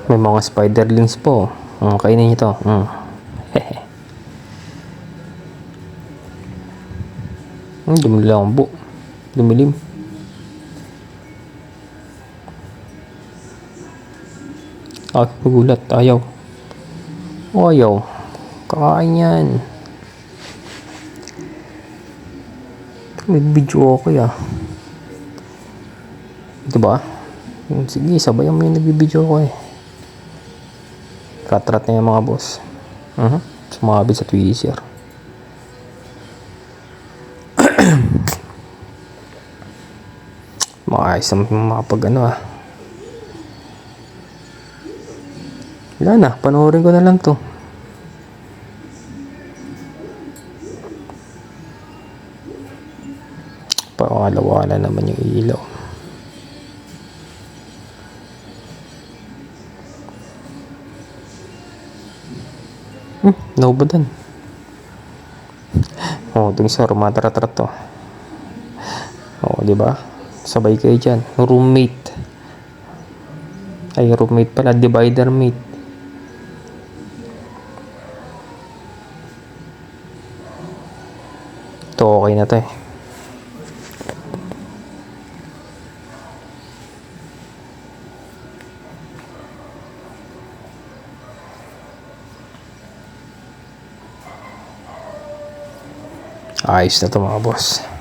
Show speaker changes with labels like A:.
A: May mga spiderlings po. Kainin nyo to. Dumilambo. Dumilim. Magulat. Ayaw. Ayaw. Kakain yan. Nag-video ako ya. Diba? Sige, sabayan mo yung nag-video ko eh. Rat-rat na yung mga boss. Sumabit sa tweezer. Maayos naman makapag Wala na, panoorin ko na lang to. Pangalawa naman yung ilaw. Naubadan. Itong isa, rumatrat-rat to. Diba? Sabay kayo dyan. Roommate. Ay, roommate pala. Divider mate. Ito, okay na to eh. Ayos na to mga boss.